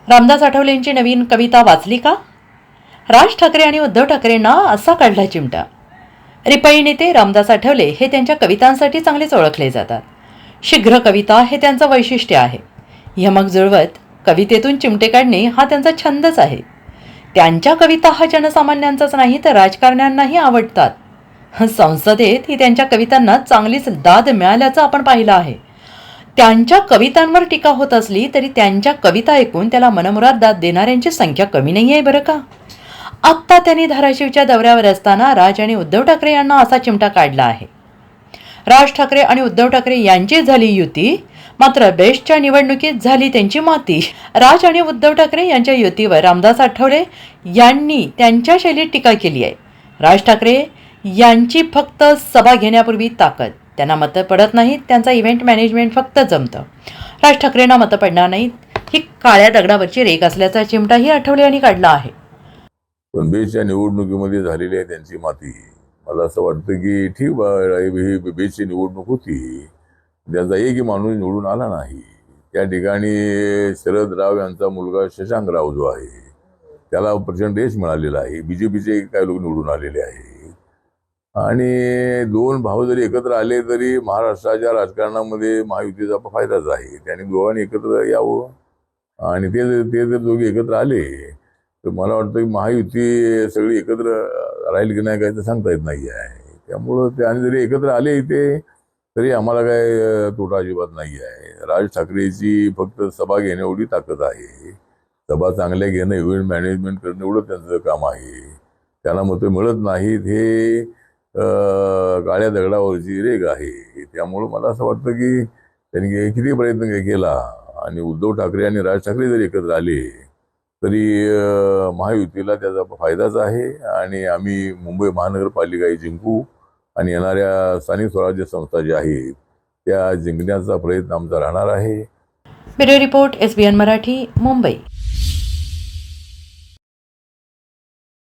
रामदास आठवलेंची नवीन कविता वाचली का? राज ठाकरे आणि उद्धव ठाकरेंना असा काढला चिमटा. रिपाई नेते रामदास आठवले हे त्यांच्या कवितांसाठी चांगलेच ओळखले जातात. शीघ्र कविता हे त्यांचं वैशिष्ट्य आहे. यमक जुळवत कवितेतून चिमटे काढणे हा त्यांचा छंदच आहे. त्यांच्या कविता हा जनसामान्यांचाच नाही तर राजकारण्यांनाही आवडतात. संसदेत ही त्यांच्या कवितांना चांगलीच दाद मिळाल्याचं आपण पाहिलं आहे. त्यांच्या कवितांवर टीका होत असली तरी त्यांच्या कविता ऐकून त्याला मनमुराद दाद देणाऱ्यांची संख्या कमी नाही आहे बरं का. आत्ता त्यांनी धाराशिवच्या दौऱ्यावर असताना राज आणि उद्धव ठाकरे यांना असा चिमटा काढला आहे. राज ठाकरे आणि उद्धव ठाकरे यांची झाली युती, मात्र बेस्टच्या निवडणुकीत झाली त्यांची माती. राज आणि उद्धव ठाकरे यांच्या युतीवर रामदास आठवले यांनी त्यांच्या शैलीत टीका केली आहे. राज ठाकरे यांची फक्त सभा घेण्यापूर्वी ताकद, त्यांना मतं पडत नाहीत, त्यांचा इव्हेंट मॅनेजमेंट फक्त जमतं. राज ठाकरेंना मतं पडणार नाहीत, ही काळ्या दगडावरची रेख असल्याचा चिमटाही आठवले यांनी काढला आहे. पण बेसच्या निवडणुकीमध्ये झालेली आहे त्यांची माती. मला असं वाटतं की ठीक ही बेसची निवडणूक होती, त्यांचा एकही माणूस निवडून आला नाही. त्या ठिकाणी शरद राव यांचा मुलगा शशांक राव जो आहे त्याला प्रचंड यश मिळालेलं आहे. बीजेपीचे काही लोक निवडून आलेले आहे आणि दोन भाऊ जरी एकत्र आले तरी महाराष्ट्राच्या राजकारणामध्ये महायुतीचा फायदाच आहे. त्यांनी दोघांनी एकत्र यावं आणि ते जर दोघे एकत्र आले तर मला वाटतं की महायुती सगळी एकत्र राहील की नाही काय तर सांगता येत नाही आहे. त्यामुळं त्याने जरी एकत्र आले इथे तरी आम्हाला काय तोटा अजिबात नाही आहे. राज ठाकरेची फक्त सभा घेणे एवढी ताकद आहे. सभा चांगल्या घेणं, इव्हेंट मॅनेजमेंट करणं एवढं त्यांचं काम आहे. त्यांना मतं मिळत नाहीत, हे काळ्या दगडावरची रेग आहे. त्यामुळं मला असं वाटतं की त्यांनी किती प्रयत्न केला आणि उद्धव ठाकरे आणि राज ठाकरे जरी एकत्र आले तरी महायुतीला त्याचा फायदाच आहे आणि आम्ही मुंबई महानगरपालिका जिंकू आणि येणाऱ्या स्थानिक स्वराज्य संस्था ज्या आहेत त्या जिंकण्याचा प्रयत्न आमचा राहणार आहे. Bureau report, SBN Marathi, Mumbai.